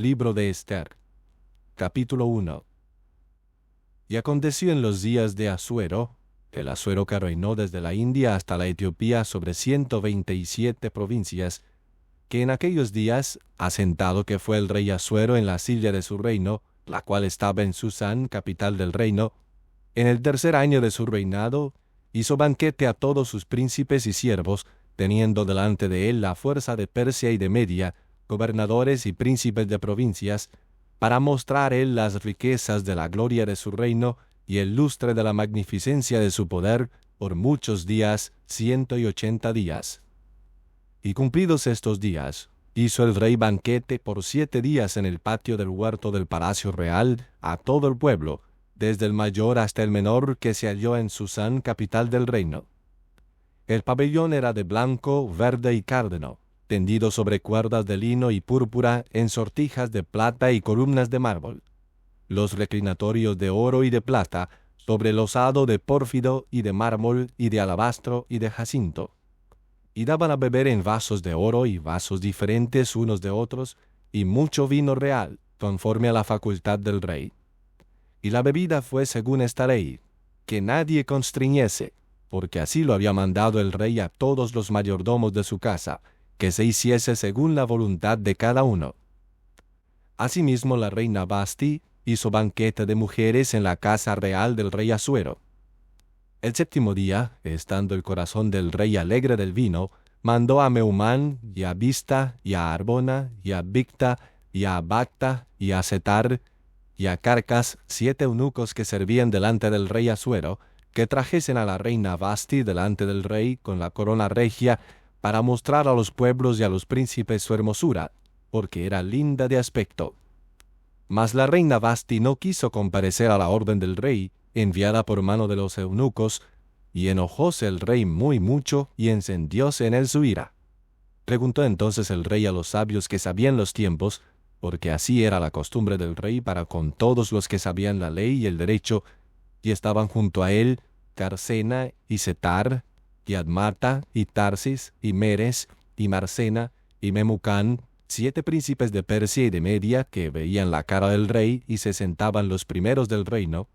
Libro de Esther. Capítulo 1. Y aconteció en los días de Asuero, el Asuero que reinó desde la India hasta la Etiopía sobre 127 provincias, que en aquellos días, asentado que fue el rey Asuero en la silla de su reino, la cual estaba en Susán, capital del reino, en el tercer año de su reinado, hizo banquete a todos sus príncipes y siervos, teniendo delante de él la fuerza de Persia y de Media, gobernadores y príncipes de provincias, para mostrar él las riquezas de la gloria de su reino y el lustre de la magnificencia de su poder por muchos días, 180 días. Y cumplidos estos días, hizo el rey banquete por 7 días en el patio del huerto del palacio real a todo el pueblo, desde el mayor hasta el menor que se halló en Susán, capital del reino. El pabellón era de blanco, verde y cárdeno, tendido sobre cuerdas de lino y púrpura en sortijas de plata y columnas de mármol. Los reclinatorios de oro y de plata, sobre el losado de pórfido y de mármol y de alabastro y de jacinto. Y daban a beber en vasos de oro y vasos diferentes unos de otros, y mucho vino real, conforme a la facultad del rey. Y la bebida fue según esta ley, que nadie constriñese, porque así lo había mandado el rey a todos los mayordomos de su casa, que se hiciese según la voluntad de cada uno. Asimismo la reina Vasti hizo banquete de mujeres en la casa real del rey Asuero. El séptimo día, estando el corazón del rey alegre del vino, mandó a Meumán, y a Bista, y a Arbona, y a Bicta, y a Bacta, y a Setar, y a Carcas, 7 eunucos que servían delante del rey Asuero, que trajesen a la reina Vasti delante del rey con la corona regia, para mostrar a los pueblos y a los príncipes su hermosura, porque era linda de aspecto. Mas la reina Vasti no quiso comparecer a la orden del rey, enviada por mano de los eunucos, y enojóse el rey muy mucho, y encendióse en él su ira. Preguntó entonces el rey a los sabios que sabían los tiempos, porque así era la costumbre del rey para con todos los que sabían la ley y el derecho, y estaban junto a él Carcena y Setar, y Admata, y Tarsis, y Meres, y Marcena, y Memucán, 7 príncipes de Persia y de Media, que veían la cara del rey y se sentaban los primeros del reino.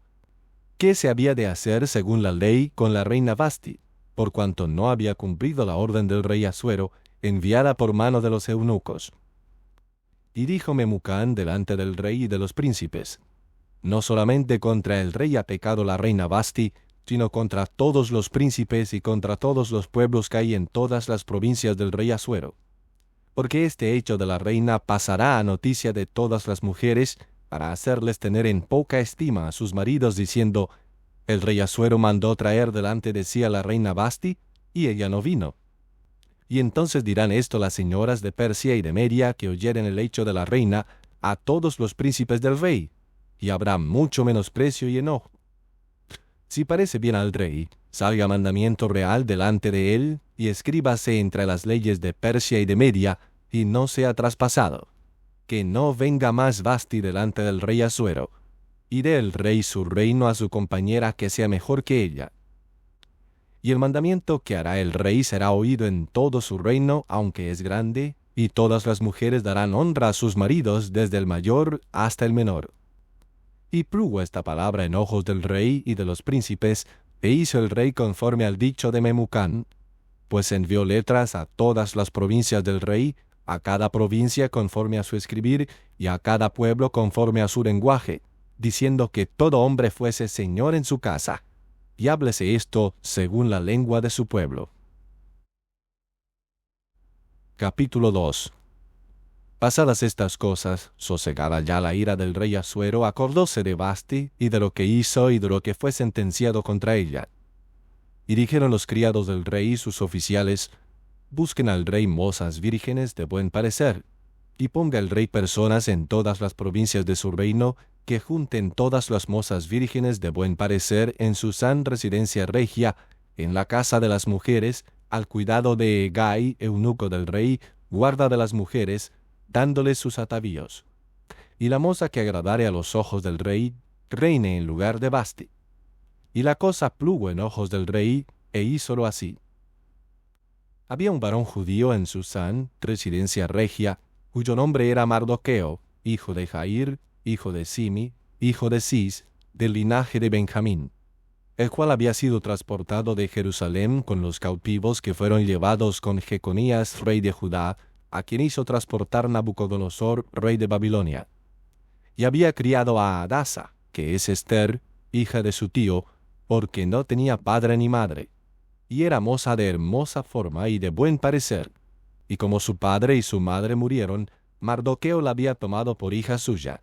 ¿Qué se había de hacer según la ley con la reina Vasti, por cuanto no había cumplido la orden del rey Asuero, enviada por mano de los eunucos? Y dijo Memucán delante del rey y de los príncipes: no solamente contra el rey ha pecado la reina Vasti, sino contra todos los príncipes y contra todos los pueblos que hay en todas las provincias del rey Asuero. Porque este hecho de la reina pasará a noticia de todas las mujeres, para hacerles tener en poca estima a sus maridos, diciendo: el rey Asuero mandó traer delante de sí a la reina Vasti, y ella no vino. Y entonces dirán esto las señoras de Persia y de Media, que oyeren el hecho de la reina, a todos los príncipes del rey, y habrá mucho menosprecio y enojo. Si parece bien al rey, salga mandamiento real delante de él, y escríbase entre las leyes de Persia y de Media, y no sea traspasado, que no venga más Vasti delante del rey Asuero, y dé el rey su reino a su compañera que sea mejor que ella. Y el mandamiento que hará el rey será oído en todo su reino, aunque es grande, y todas las mujeres darán honra a sus maridos, desde el mayor hasta el menor. Y plugo esta palabra en ojos del rey y de los príncipes, e hizo el rey conforme al dicho de Memucán, pues envió letras a todas las provincias del rey, a cada provincia conforme a su escribir, y a cada pueblo conforme a su lenguaje, diciendo que todo hombre fuese señor en su casa, y háblese esto según la lengua de su pueblo. Capítulo 2. Pasadas estas cosas, sosegada ya la ira del rey Asuero, acordóse de Vasti, y de lo que hizo, y de lo que fue sentenciado contra ella. Y dijeron los criados del rey y sus oficiales: busquen al rey mozas vírgenes de buen parecer, y ponga el rey personas en todas las provincias de su reino, que junten todas las mozas vírgenes de buen parecer en su san residencia regia, en la casa de las mujeres, al cuidado de Hegai, eunuco del rey, guarda de las mujeres, dándoles sus atavíos. Y la moza que agradare a los ojos del rey, reine en lugar de Vasti. Y la cosa plugo en ojos del rey, e hízolo así. Había un varón judío en Susán, residencia regia, cuyo nombre era Mardoqueo, hijo de Jair, hijo de Simi, hijo de Cis, del linaje de Benjamín, el cual había sido transportado de Jerusalén con los cautivos que fueron llevados con Jeconías, rey de Judá, a quien hizo transportar Nabucodonosor, rey de Babilonia. Y había criado a Hadasa, que es Ester, hija de su tío, porque no tenía padre ni madre, y era moza de hermosa forma y de buen parecer. Y como su padre y su madre murieron, Mardoqueo la había tomado por hija suya.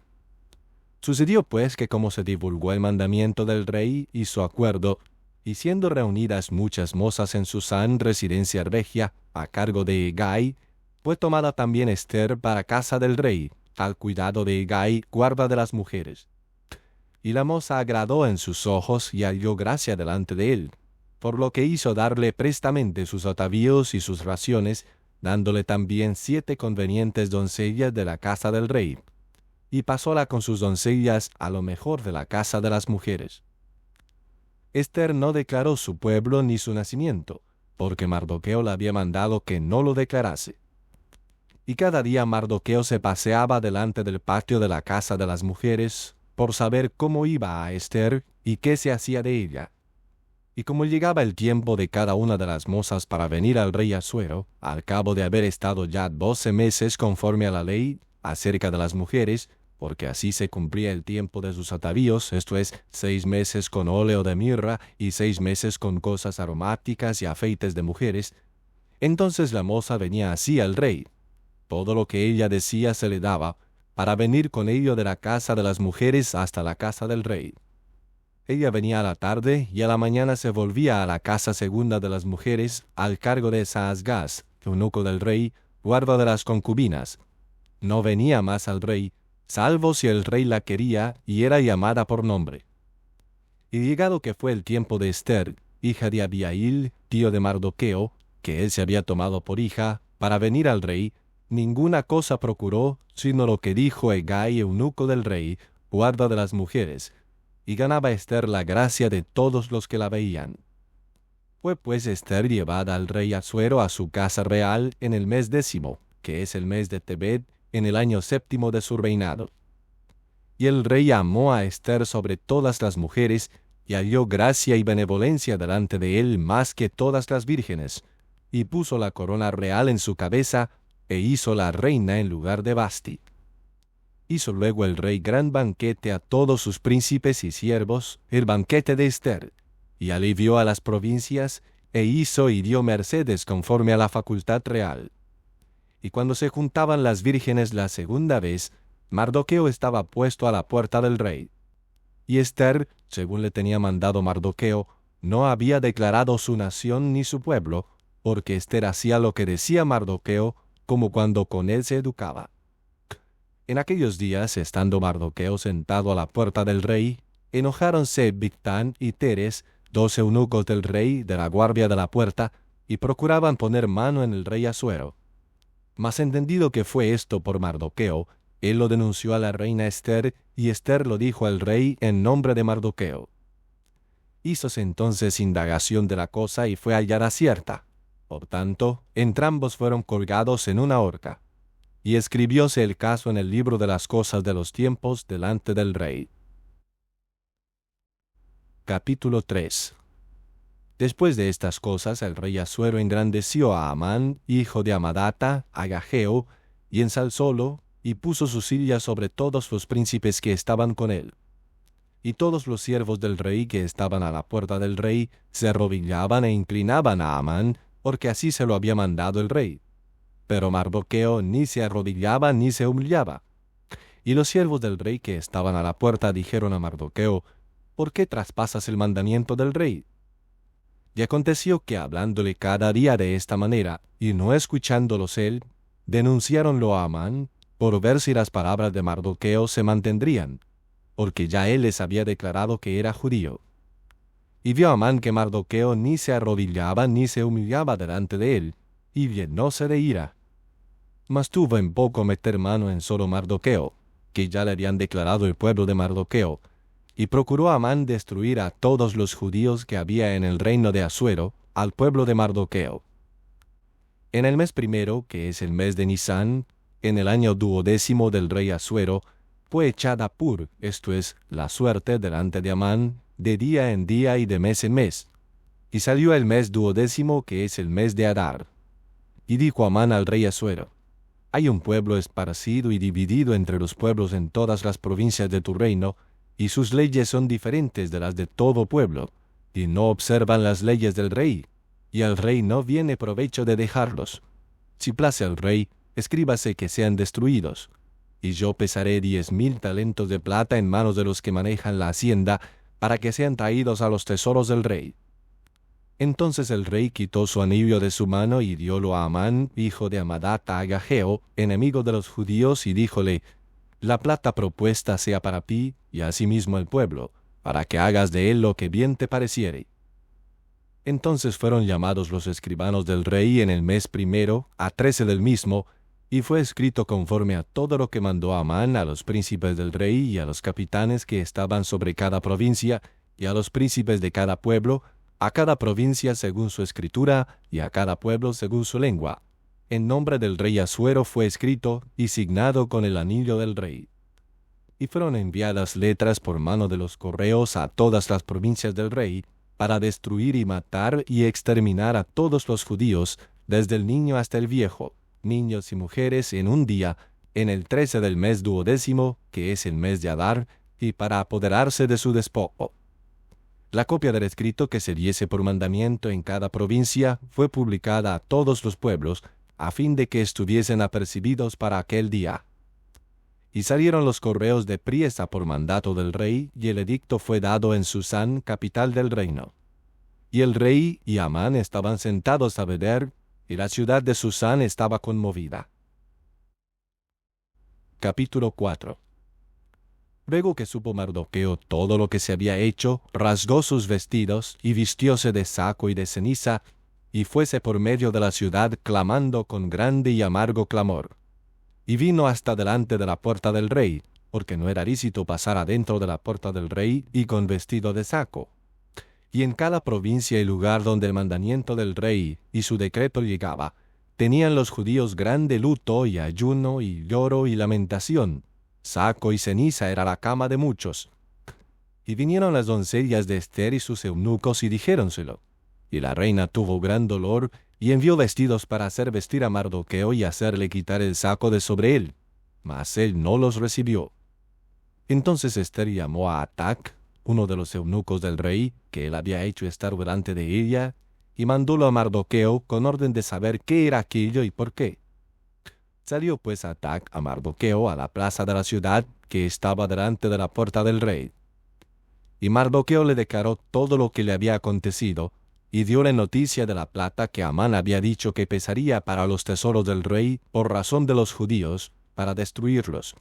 Sucedió pues que como se divulgó el mandamiento del rey y su acuerdo, y siendo reunidas muchas mozas en Susán, residencia regia, a cargo de Hegai, fue tomada también Ester para casa del rey, al cuidado de Hegai, guarda de las mujeres. Y la moza agradó en sus ojos y halló gracia delante de él, por lo que hizo darle prestamente sus atavíos y sus raciones, dándole también 7 convenientes doncellas de la casa del rey, y pasóla con sus doncellas a lo mejor de la casa de las mujeres. Ester no declaró su pueblo ni su nacimiento, porque Mardoqueo le había mandado que no lo declarase. Y cada día Mardoqueo se paseaba delante del patio de la casa de las mujeres, por saber cómo iba a Ester y qué se hacía de ella. Y como llegaba el tiempo de cada una de las mozas para venir al rey Asuero, al cabo de haber estado ya 12 meses conforme a la ley acerca de las mujeres, porque así se cumplía el tiempo de sus atavíos, esto es, 6 meses con óleo de mirra y 6 meses con cosas aromáticas y afeites de mujeres, entonces la moza venía así al rey. Todo lo que ella decía se le daba, para venir con ello de la casa de las mujeres hasta la casa del rey. Ella venía a la tarde y a la mañana se volvía a la casa segunda de las mujeres, al cargo de Saasgaz, eunuco del rey, guarda de las concubinas. No venía más al rey, salvo si el rey la quería y era llamada por nombre. Y llegado que fue el tiempo de Ester, hija de Abihail, tío de Mardoqueo, que él se había tomado por hija, para venir al rey, ninguna cosa procuró, sino lo que dijo Hegai, eunuco del rey, guarda de las mujeres, y ganaba Ester la gracia de todos los que la veían. Fue pues Ester llevada al rey Asuero a su casa real en el mes 10, que es el mes de Tebet, en el año 7 de su reinado. Y el rey amó a Ester sobre todas las mujeres, y halló gracia y benevolencia delante de él más que todas las vírgenes, y puso la corona real en su cabeza, e hízola reina en lugar de Vasti. Hizo luego el rey gran banquete a todos sus príncipes y siervos, el banquete de Ester, y alivió a las provincias, e hizo y dio mercedes conforme a la facultad real. Y cuando se juntaban las vírgenes la segunda vez, Mardoqueo estaba puesto a la puerta del rey. Y Ester, según le tenía mandado Mardoqueo, no había declarado su nación ni su pueblo, porque Ester hacía lo que decía Mardoqueo, como cuando con él se educaba. En aquellos días, estando Mardoqueo sentado a la puerta del rey, enojáronse Bigtán y Teres, 2 eunucos del rey de la guardia de la puerta, y procuraban poner mano en el rey Asuero. Mas entendido que fue esto por Mardoqueo, él lo denunció a la reina Ester, y Ester lo dijo al rey en nombre de Mardoqueo. Hízose entonces indagación de la cosa y fue hallada cierta. Por tanto, entrambos fueron colgados en una horca. Y escribióse el caso en el libro de las cosas de los tiempos delante del rey. Capítulo 3. Después de estas cosas, el rey Asuero engrandeció a Amán, hijo de Amadata, agageo, y ensalzólo, y puso su silla sobre todos los príncipes que estaban con él. Y todos los siervos del rey que estaban a la puerta del rey se arrodillaban e inclinaban a Amán, porque así se lo había mandado el rey. Pero Mardoqueo ni se arrodillaba ni se humillaba. Y los siervos del rey que estaban a la puerta dijeron a Mardoqueo: ¿Por qué traspasas el mandamiento del rey? Y aconteció que hablándole cada día de esta manera, y no escuchándolos él, denunciáronlo a Amán, por ver si las palabras de Mardoqueo se mantendrían, porque ya él les había declarado que era judío. Y vio Amán que Mardoqueo ni se arrodillaba ni se humillaba delante de él, y llenóse de ira. Mas tuvo en poco meter mano en solo Mardoqueo, que ya le habían declarado el pueblo de Mardoqueo, y procuró Amán destruir a todos los judíos que había en el reino de Asuero, al pueblo de Mardoqueo. En el mes 1, que es el mes de Nisán, en el año 12º del rey Asuero, fue echada Pur, esto es, la suerte delante de Amán, de día en día y de mes en mes. Y salió el mes 12º, que es el mes de Adar. Y dijo Amán al rey Asuero: hay un pueblo esparcido y dividido entre los pueblos en todas las provincias de tu reino, y sus leyes son diferentes de las de todo pueblo, y no observan las leyes del rey, y al rey no viene provecho de dejarlos. Si place al rey, escríbase que sean destruidos, y yo pesaré 10,000 talentos de plata en manos de los que manejan la hacienda, para que sean traídos a los tesoros del rey. Entonces el rey quitó su anillo de su mano y diólo a Amán, hijo de Amadata Agageo, enemigo de los judíos, y díjole: la plata propuesta sea para ti, y asimismo el pueblo, para que hagas de él lo que bien te pareciere. Entonces fueron llamados los escribanos del rey en el mes primero, a 13 del mismo, y fue escrito conforme a todo lo que mandó Amán a los príncipes del rey y a los capitanes que estaban sobre cada provincia, y a los príncipes de cada pueblo, a cada provincia según su escritura, y a cada pueblo según su lengua. En nombre del rey Asuero fue escrito y signado con el anillo del rey. Y fueron enviadas letras por mano de los correos a todas las provincias del rey, para destruir y matar y exterminar a todos los judíos, desde el niño hasta el viejo, niños y mujeres, en un día, en el 13 del mes 12º, que es el mes de Adar, y para apoderarse de su despojo. La copia del escrito que se diese por mandamiento en cada provincia fue publicada a todos los pueblos, a fin de que estuviesen apercibidos para aquel día. Y salieron los correos de priesa por mandato del rey, y el edicto fue dado en Susán, capital del reino. Y el rey y Amán estaban sentados a beber, y la ciudad de Susán estaba conmovida. Capítulo 4. Luego que supo Mardoqueo todo lo que se había hecho, rasgó sus vestidos, y vistióse de saco y de ceniza, y fuese por medio de la ciudad clamando con grande y amargo clamor. Y vino hasta delante de la puerta del rey, porque no era lícito pasar adentro de la puerta del rey y con vestido de saco. Y en cada provincia y lugar donde el mandamiento del rey y su decreto llegaba, tenían los judíos grande luto y ayuno y lloro y lamentación. Saco y ceniza era la cama de muchos. Y vinieron las doncellas de Ester y sus eunucos y dijéronselo. Y la reina tuvo gran dolor, y envió vestidos para hacer vestir a Mardoqueo y hacerle quitar el saco de sobre él. Mas él no los recibió. Entonces Ester llamó a Atac, uno de los eunucos del rey, que él había hecho estar delante de ella, y mandólo a Mardoqueo con orden de saber qué era aquello y por qué. Salió pues Atac a Mardoqueo a la plaza de la ciudad, que estaba delante de la puerta del rey. Y Mardoqueo le declaró todo lo que le había acontecido, y dióle noticia de la plata que Amán había dicho que pesaría para los tesoros del rey por razón de los judíos, para destruirlos.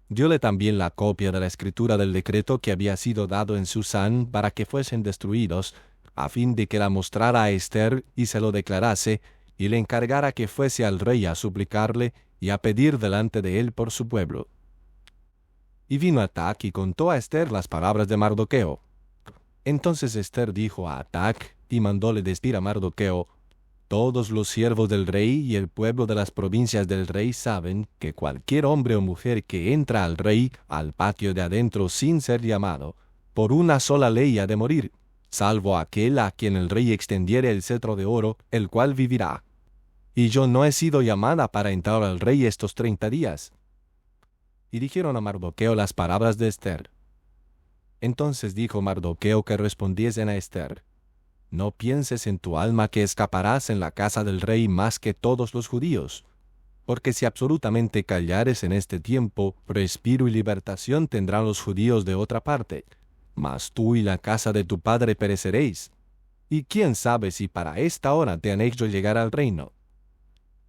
Dióle también la copia de la escritura del decreto que había sido dado en Susán para que fuesen destruidos, a fin de que la mostrara a Ester y se lo declarase, y le encargara que fuese al rey a suplicarle y a pedir delante de él por su pueblo. Y vino Atac y contó a Ester las palabras de Mardoqueo. Entonces Ester dijo a Atac y mandóle decir a Mardoqueo: todos los siervos del rey y el pueblo de las provincias del rey saben que cualquier hombre o mujer que entra al rey al patio de adentro sin ser llamado, por una sola ley ha de morir, salvo aquel a quien el rey extendiere el cetro de oro, el cual vivirá. Y yo no he sido llamada para entrar al rey estos 30 días. Y dijeron a Mardoqueo las palabras de Ester. Entonces dijo Mardoqueo que respondiesen a Ester: no pienses en tu alma que escaparás en la casa del rey más que todos los judíos, porque si absolutamente callares en este tiempo, respiro y libertación tendrán los judíos de otra parte, mas tú y la casa de tu padre pereceréis. Y quién sabe si para esta hora te han hecho llegar al reino.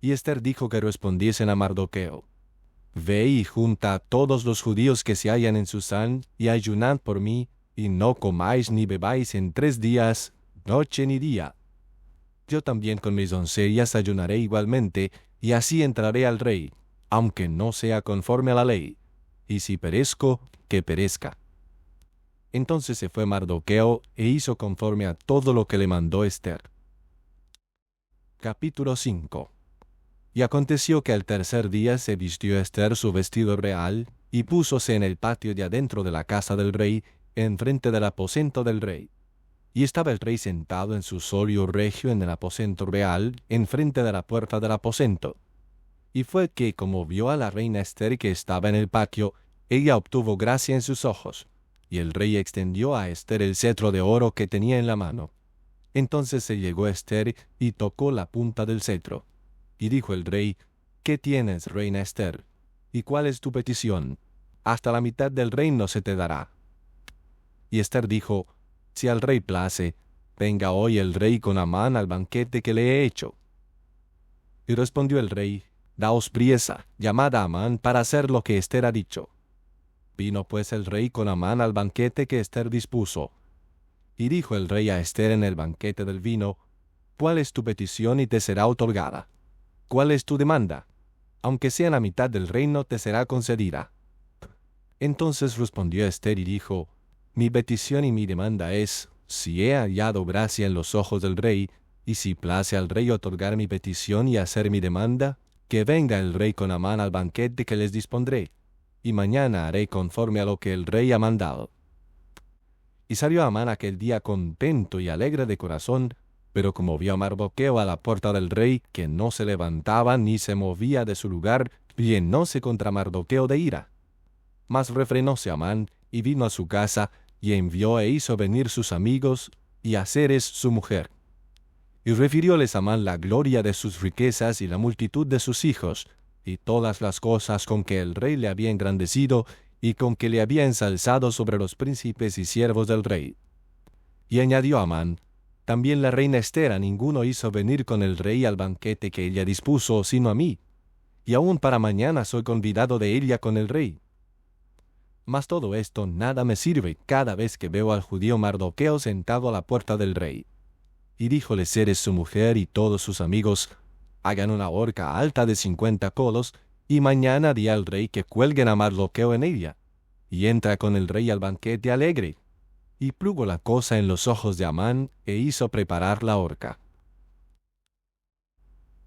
Y Ester dijo que respondiesen a Mardoqueo: ve y junta a todos los judíos que se hallan en Susán, y ayunad por mí, y no comáis ni bebáis en 3 días, noche ni día. Yo también con mis doncellas ayunaré igualmente, y así entraré al rey, aunque no sea conforme a la ley, y si perezco, que perezca. Entonces se fue Mardoqueo e hizo conforme a todo lo que le mandó Ester. Capítulo 5. Y aconteció que al tercer día se vistió Ester su vestido real, y púsose en el patio de adentro de la casa del rey, enfrente del aposento del rey. Y estaba el rey sentado en su solio regio en el aposento real, enfrente de la puerta del aposento. Y fue que, como vio a la reina Ester que estaba en el patio, ella obtuvo gracia en sus ojos. Y el rey extendió a Ester el cetro de oro que tenía en la mano. Entonces se llegó Ester y tocó la punta del cetro. Y dijo el rey: ¿Qué tienes, reina Ester? ¿Y cuál es tu petición? Hasta la mitad del reino se te dará. Y Ester dijo: Si al rey place, venga hoy el rey con Amán al banquete que le he hecho. Y respondió el rey: Daos priesa, llamad a Amán para hacer lo que Ester ha dicho. Vino pues el rey con Amán al banquete que Ester dispuso. Y dijo el rey a Ester en el banquete del vino: ¿Cuál es tu petición y te será otorgada? ¿Cuál es tu demanda? Aunque sea la mitad del reino, te será concedida. Entonces respondió Ester y dijo: Mi petición y mi demanda es, si he hallado gracia en los ojos del rey, y si place al rey otorgar mi petición y hacer mi demanda, que venga el rey con Amán al banquete que les dispondré, y mañana haré conforme a lo que el rey ha mandado. Y salió Amán aquel día contento y alegre de corazón, pero como vio a Mardoqueo a la puerta del rey, que no se levantaba ni se movía de su lugar, llenóse contra Mardoqueo de ira. Mas refrenóse Amán, y vino a su casa, y envió e hizo venir sus amigos, y a Zeres su mujer. Y refirióles Amán la gloria de sus riquezas y la multitud de sus hijos, y todas las cosas con que el rey le había engrandecido, y con que le había ensalzado sobre los príncipes y siervos del rey. Y añadió Amán: También la reina Ester a ninguno hizo venir con el rey al banquete que ella dispuso, sino a mí, y aún para mañana soy convidado de ella con el rey. Mas todo esto nada me sirve cada vez que veo al judío Mardoqueo sentado a la puerta del rey. Y díjole Zeres su mujer y todos sus amigos: Hagan una horca alta de 50 codos, y mañana di al rey que cuelguen a Mardoqueo en ella, y entra con el rey al banquete alegre. Y plugo la cosa en los ojos de Amán, e hizo preparar la horca.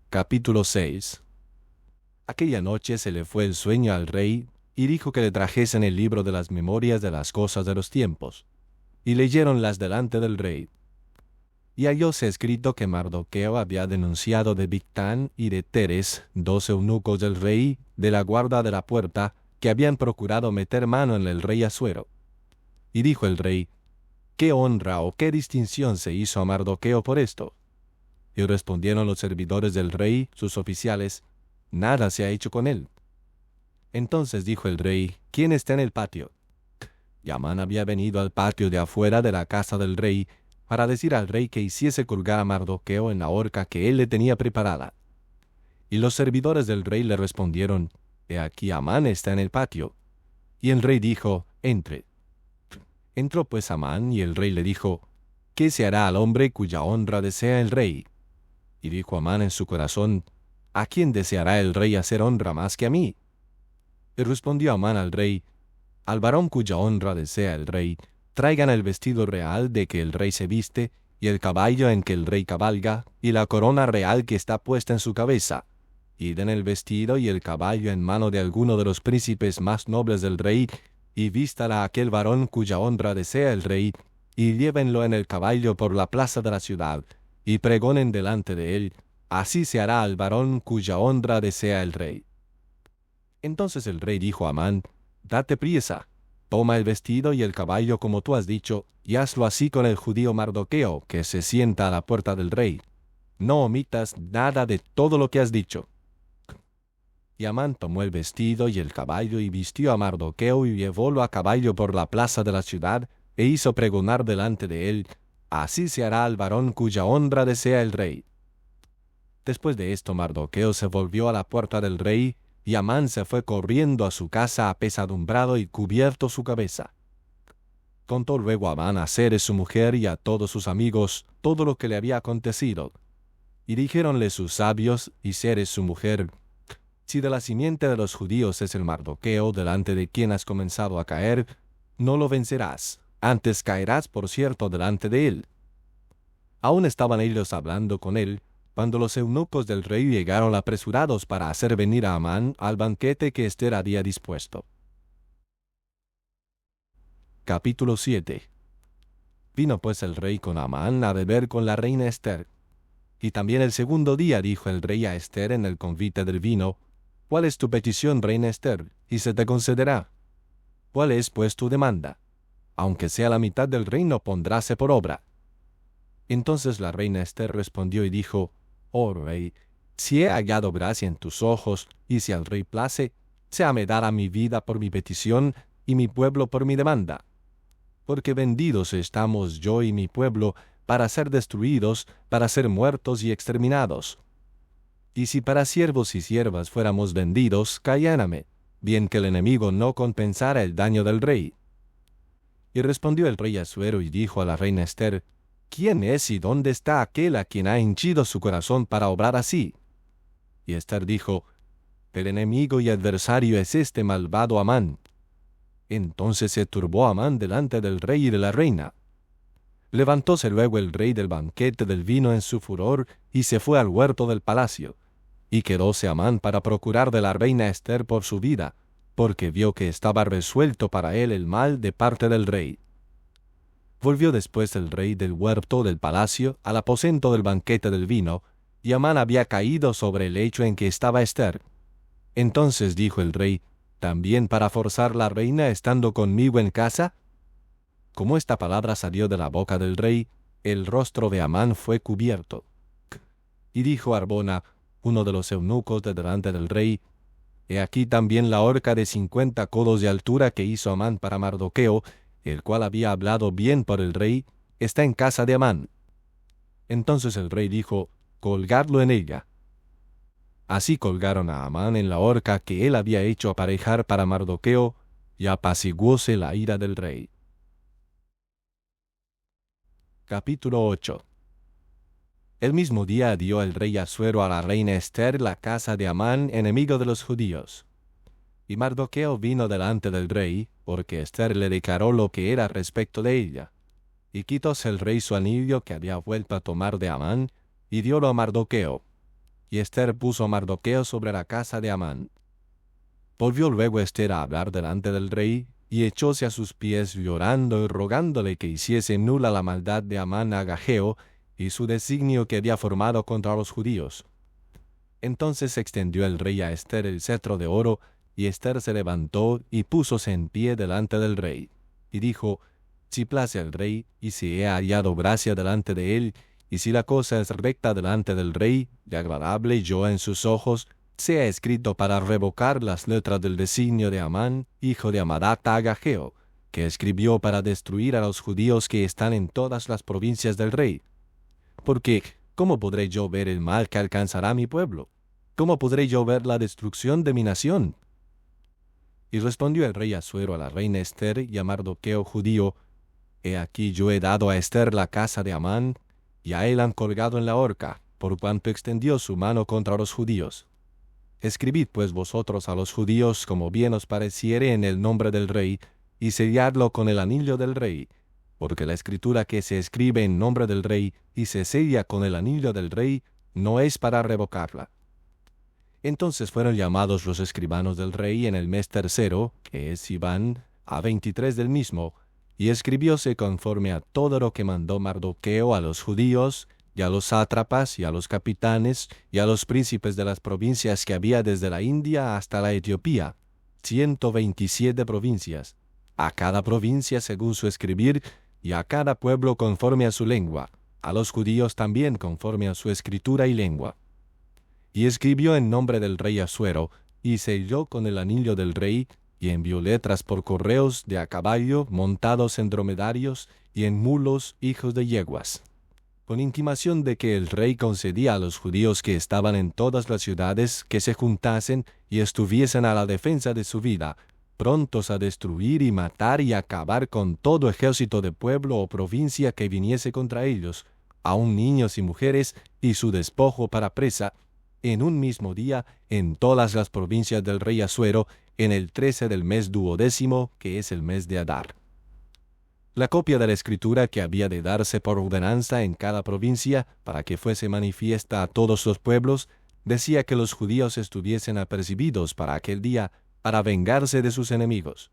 Capítulo 6. Aquella noche se le fue el sueño al rey, y dijo que le trajesen el libro de las memorias de las cosas de los tiempos. Y leyeronlas delante del rey. Y hallóse escrito que Mardoqueo había denunciado de Bigtán y de Teres, 2 eunucos del rey, de la guarda de la puerta, que habían procurado meter mano en el rey Asuero. Y dijo el rey: ¿Qué honra o qué distinción se hizo a Mardoqueo por esto? Y respondieron los servidores del rey, sus oficiales: Nada se ha hecho con él. Entonces dijo el rey: ¿Quién está en el patio? Y Amán había venido al patio de afuera de la casa del rey, para decir al rey que hiciese colgar a Mardoqueo en la horca que él le tenía preparada. Y los servidores del rey le respondieron: He aquí Amán está en el patio. Y el rey dijo: Entre. Entró pues Amán, y el rey le dijo: ¿Qué se hará al hombre cuya honra desea el rey? Y dijo Amán en su corazón: ¿A quién deseará el rey hacer honra más que a mí? Y respondió Amán al rey: Al varón cuya honra desea el rey, traigan el vestido real de que el rey se viste, y el caballo en que el rey cabalga, y la corona real que está puesta en su cabeza, y den el vestido y el caballo en mano de alguno de los príncipes más nobles del rey, y vístala aquel varón cuya honra desea el rey, y llévenlo en el caballo por la plaza de la ciudad, y pregonen delante de él: Así se hará al varón cuya honra desea el rey. Entonces el rey dijo a Amán: Date priesa, toma el vestido y el caballo como tú has dicho, y hazlo así con el judío Mardoqueo, que se sienta a la puerta del rey. No omitas nada de todo lo que has dicho. Y Amán tomó el vestido y el caballo, y vistió a Mardoqueo, y llevólo a caballo por la plaza de la ciudad, e hizo pregonar delante de él: Así se hará al varón cuya honra desea el rey. Después de esto Mardoqueo se volvió a la puerta del rey, y Amán se fue corriendo a su casa apesadumbrado y cubierto su cabeza. Contó luego Amán a Zeres su mujer y a todos sus amigos todo lo que le había acontecido. Y dijéronle sus sabios y Zeres su mujer: Si de la simiente de los judíos es el Mardoqueo delante de quien has comenzado a caer, no lo vencerás, antes caerás por cierto delante de él. Aún estaban ellos hablando con él, cuando los eunucos del rey llegaron apresurados para hacer venir a Amán al banquete que Ester había dispuesto. Capítulo 7. Vino pues el rey con Amán a beber con la reina Ester. Y también el segundo día dijo el rey a Ester en el convite del vino: ¿Cuál es tu petición, reina Ester? Y se te concederá. ¿Cuál es pues tu demanda? Aunque sea la mitad del reino, pondráse por obra. Entonces la reina Ester respondió y dijo: Oh rey, si he hallado gracia en tus ojos, y si al rey place, séame dada mi vida por mi petición, y mi pueblo por mi demanda. Porque vendidos estamos yo y mi pueblo, para ser destruidos, para ser muertos y exterminados. Y si para siervos y siervas fuéramos vendidos, cállame, bien que el enemigo no compensara el daño del rey. Y respondió el rey Asuero y dijo a la reina Ester: ¿Quién es y dónde está aquel a quien ha henchido su corazón para obrar así? Y Ester dijo: El enemigo y adversario es este malvado Amán. Entonces se turbó Amán delante del rey y de la reina. Levantóse luego el rey del banquete del vino en su furor, y se fue al huerto del palacio. Y quedóse Amán para procurar de la reina Ester por su vida, porque vio que estaba resuelto para él el mal de parte del rey. Volvió después el rey del huerto del palacio al aposento del banquete del vino, y Amán había caído sobre el lecho en que estaba Ester. Entonces dijo el rey: ¿También para forzar la reina estando conmigo en casa? Como esta palabra salió de la boca del rey, el rostro de Amán fue cubierto. Y dijo Arbona, uno de los eunucos de delante del rey: He aquí también la horca de 50 codos de altura que hizo Amán para Mardoqueo, el cual había hablado bien por el rey, está en casa de Amán. Entonces el rey dijo: Colgadlo en ella. Así colgaron a Amán en la horca que él había hecho aparejar para Mardoqueo, y apaciguóse la ira del rey. Capítulo 8. El mismo día dio el rey Asuero a la reina Ester la casa de Amán, enemigo de los judíos. Y Mardoqueo vino delante del rey, porque Ester le declaró lo que era respecto de ella. Y quitóse el rey su anillo que había vuelto a tomar de Amán, y diólo a Mardoqueo. Y Ester puso a Mardoqueo sobre la casa de Amán. Volvió luego Ester a hablar delante del rey, y echóse a sus pies llorando y rogándole que hiciese nula la maldad de Amán Agageo, y su designio que había formado contra los judíos. Entonces extendió el rey a Ester el cetro de oro, y Ester se levantó y púsose en pie delante del rey. Y dijo: Si place al rey, y si he hallado gracia delante de él, y si la cosa es recta delante del rey, y agradable yo en sus ojos, sea escrito para revocar las letras del designio de Amán, hijo de Amadata Agageo, que escribió para destruir a los judíos que están en todas las provincias del rey. Porque, ¿cómo podré yo ver el mal que alcanzará mi pueblo? ¿Cómo podré yo ver la destrucción de mi nación? Y respondió el rey Asuero a la reina Ester y a Mardoqueo judío: He aquí yo he dado a Ester la casa de Amán, y a él han colgado en la horca, por cuanto extendió su mano contra los judíos. Escribid pues vosotros a los judíos como bien os pareciere en el nombre del rey, y selladlo con el anillo del rey, porque la escritura que se escribe en nombre del rey y se sella con el anillo del rey, no es para revocarla. Entonces fueron llamados los escribanos del rey en el mes tercero, que es Sivan, a 23 del mismo, y escribióse conforme a todo lo que mandó Mardoqueo a los judíos, y a los sátrapas, y a los capitanes, y a los príncipes de las provincias que había desde la India hasta la Etiopía, 127 provincias, a cada provincia según su escribir, y a cada pueblo conforme a su lengua, a los judíos también conforme a su escritura y lengua. Y escribió en nombre del rey Asuero, y selló con el anillo del rey, y envió letras por correos de a caballo, montados en dromedarios, y en mulos, hijos de yeguas, con intimación de que el rey concedía a los judíos que estaban en todas las ciudades que se juntasen y estuviesen a la defensa de su vida, prontos a destruir y matar y acabar con todo ejército de pueblo o provincia que viniese contra ellos, aun niños y mujeres, y su despojo para presa, en un mismo día en todas las provincias del rey Asuero, en el 13 del mes 12º, que es el mes de Adar. La copia de la escritura que había de darse por ordenanza en cada provincia para que fuese manifiesta a todos los pueblos, decía que los judíos estuviesen apercibidos para aquel día, para vengarse de sus enemigos.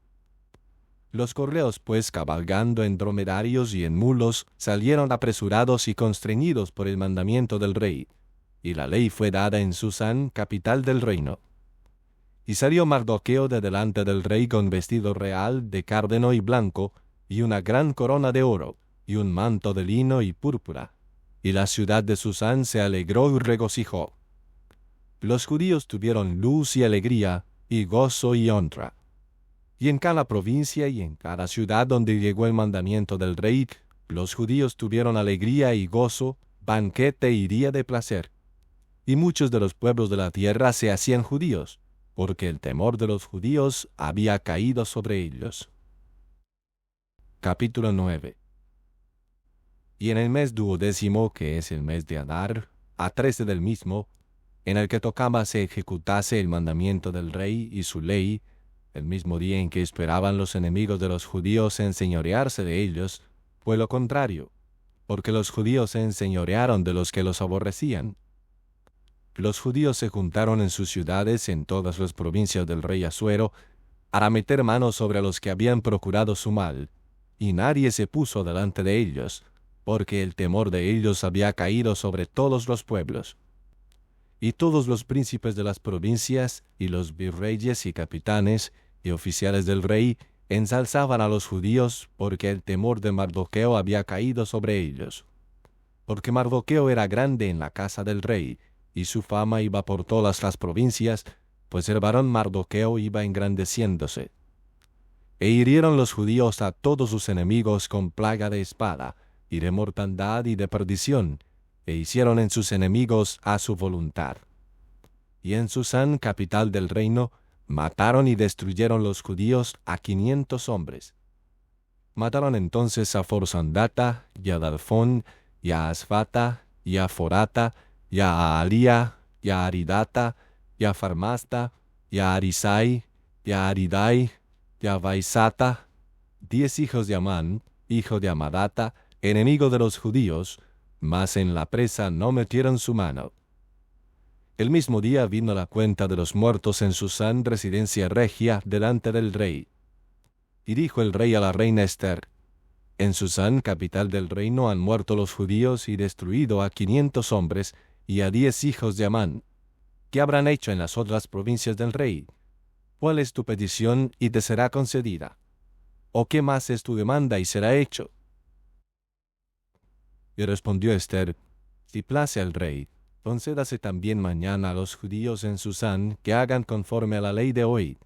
Los correos, pues, cabalgando en dromedarios y en mulos, salieron apresurados y constreñidos por el mandamiento del rey, y la ley fue dada en Susán, capital del reino. Y salió Mardoqueo de delante del rey con vestido real de cárdeno y blanco, y una gran corona de oro, y un manto de lino y púrpura. Y la ciudad de Susán se alegró y regocijó. Los judíos tuvieron luz y alegría, y gozo y honra. Y en cada provincia y en cada ciudad donde llegó el mandamiento del rey, los judíos tuvieron alegría y gozo, banquete y día de placer. Y muchos de los pueblos de la tierra se hacían judíos, porque el temor de los judíos había caído sobre ellos. Capítulo 9. Y en el mes 12º, que es el mes de Adar, a 13 del mismo, en el que tocaba se ejecutase el mandamiento del rey y su ley, el mismo día en que esperaban los enemigos de los judíos enseñorearse de ellos, fue lo contrario, porque los judíos se enseñorearon de los que los aborrecían. Los judíos se juntaron en sus ciudades en todas las provincias del rey Asuero, para meter mano sobre los que habían procurado su mal, y nadie se puso delante de ellos, porque el temor de ellos había caído sobre todos los pueblos. Y todos los príncipes de las provincias, y los virreyes y capitanes, y oficiales del rey, ensalzaban a los judíos, porque el temor de Mardoqueo había caído sobre ellos. Porque Mardoqueo era grande en la casa del rey, y su fama iba por todas las provincias, pues el varón Mardoqueo iba engrandeciéndose. E hirieron los judíos a todos sus enemigos con plaga de espada, y de mortandad y de perdición, e hicieron en sus enemigos a su voluntad. Y en Susán, capital del reino, mataron y destruyeron los judíos a 500 hombres. Mataron entonces a Forsandata, y a Dalfón, y a Asfata, y a Forata, y a Alía, y a Aridata, y a Farmasta, y a Arisai, y a Aridai, y a Vaisata, 10 hijos de Amán, hijo de Amadata, enemigo de los judíos, mas en la presa no metieron su mano. El mismo día vino la cuenta de los muertos en Susán, residencia regia, delante del rey. Y dijo el rey a la reina Ester: En Susán, capital del reino, han muerto los judíos y destruido a 500 hombres y a 10 hijos de Amán. ¿Qué habrán hecho en las otras provincias del rey? ¿Cuál es tu petición y te será concedida? ¿O qué más es tu demanda y será hecho? Y respondió Ester: Si place al rey, concédase también mañana a los judíos en Susán que hagan conforme a la ley de hoy,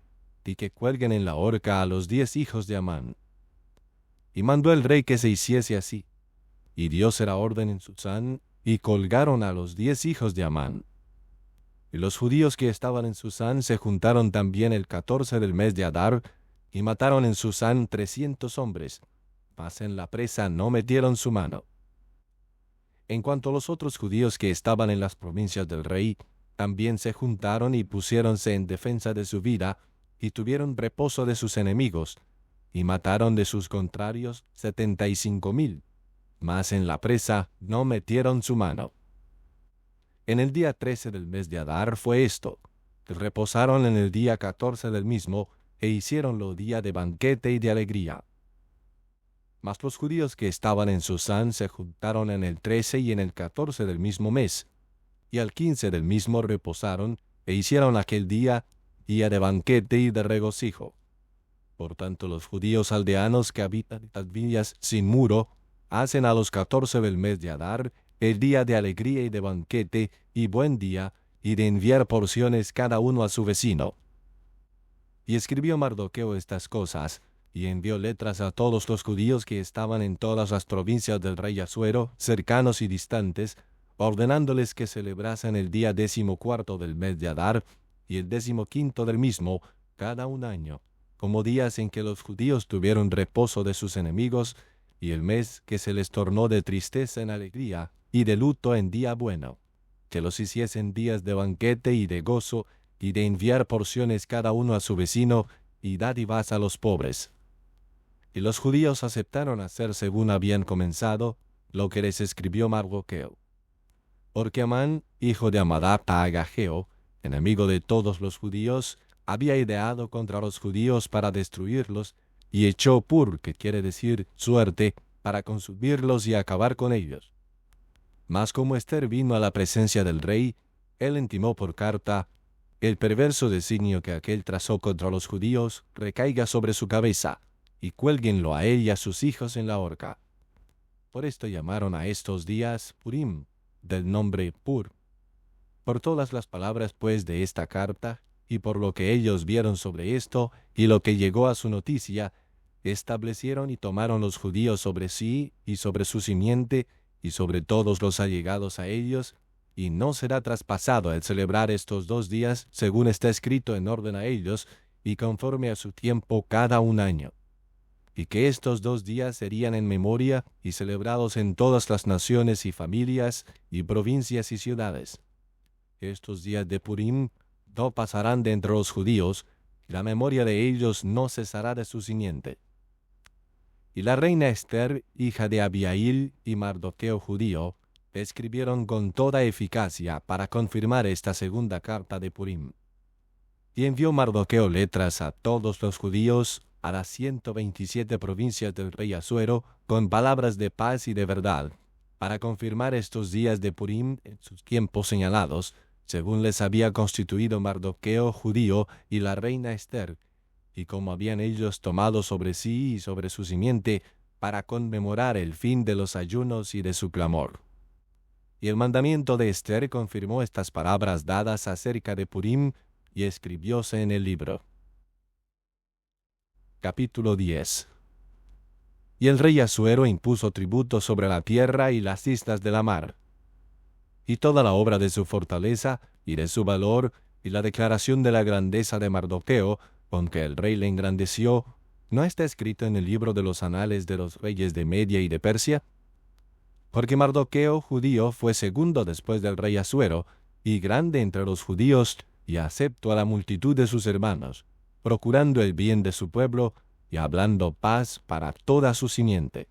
y que cuelguen en la horca a los 10 hijos de Amán. Y mandó el rey que se hiciese así, y dióse la orden en Susán, y colgaron a los 10 hijos de Amán. Y los judíos que estaban en Susán se juntaron también el 14 del mes de Adar, y mataron en Susán 300 hombres, mas en la presa no metieron su mano. En cuanto a los otros judíos que estaban en las provincias del rey, también se juntaron y pusiéronse en defensa de su vida, y tuvieron reposo de sus enemigos, y mataron de sus contrarios 75,000, mas en la presa no metieron su mano. En el día 13 del mes de Adar fue esto, que reposaron en el día 14 del mismo, e hicieronlo día de banquete y de alegría. Mas los judíos que estaban en Susán se juntaron en el 13 y en el 14 del mismo mes, y al 15 del mismo reposaron, e hicieron aquel día de banquete y de regocijo. Por tanto, los judíos aldeanos que habitan en las villas sin muro, hacen a los 14 del mes de Adar el día de alegría y de banquete, y buen día, y de enviar porciones cada uno a su vecino. Y escribió Mardoqueo estas cosas, y envió letras a todos los judíos que estaban en todas las provincias del rey Asuero, cercanos y distantes, ordenándoles que celebrasen el día 14 del mes de Adar, y el 15 del mismo, cada un año, como días en que los judíos tuvieron reposo de sus enemigos, y el mes que se les tornó de tristeza en alegría, y de luto en día bueno, que los hiciesen días de banquete y de gozo, y de enviar porciones cada uno a su vecino, y dádivas a los pobres. Y los judíos aceptaron hacer según habían comenzado lo que les escribió Mardoqueo. Porque Amán, hijo de Amadatha Agageo, enemigo de todos los judíos, había ideado contra los judíos para destruirlos, y echó pur, que quiere decir suerte, para consumirlos y acabar con ellos. Mas como Ester vino a la presencia del rey, él intimó por carta: el perverso designio que aquél trazó contra los judíos recaiga sobre su cabeza, y cuélguenlo a él y a sus hijos en la horca. Por esto llamaron a estos días Purim, del nombre Pur. Por todas las palabras pues de esta carta, y por lo que ellos vieron sobre esto, y lo que llegó a su noticia, establecieron y tomaron los judíos sobre sí, y sobre su simiente, y sobre todos los allegados a ellos, y no será traspasado el celebrar estos 2 días, según está escrito en orden a ellos, y conforme a su tiempo cada un año. Y que estos 2 días serían en memoria y celebrados en todas las naciones y familias y provincias y ciudades. Estos días de Purim no pasarán de entre los judíos, y la memoria de ellos no cesará de su simiente. Y la reina Ester, hija de Abihail y Mardoqueo judío, escribieron con toda eficacia para confirmar esta segunda carta de Purim. Y envió Mardoqueo letras a todos los judíos a las 127 provincias del rey Asuero con palabras de paz y de verdad, para confirmar estos días de Purim en sus tiempos señalados, según les había constituido Mardoqueo judío y la reina Ester, y como habían ellos tomado sobre sí y sobre su simiente, para conmemorar el fin de los ayunos y de su clamor. Y el mandamiento de Ester confirmó estas palabras dadas acerca de Purim, y escribióse en el libro. Capítulo 10. Y el rey Asuero impuso tributo sobre la tierra y las islas de la mar. Y toda la obra de su fortaleza, y de su valor, y la declaración de la grandeza de Mardoqueo, con que el rey le engrandeció, ¿no está escrito en el libro de los anales de los reyes de Media y de Persia? Porque Mardoqueo judío fue segundo después del rey Asuero, y grande entre los judíos, y acepto a la multitud de sus hermanos, procurando el bien de su pueblo, y hablando paz para toda su simiente.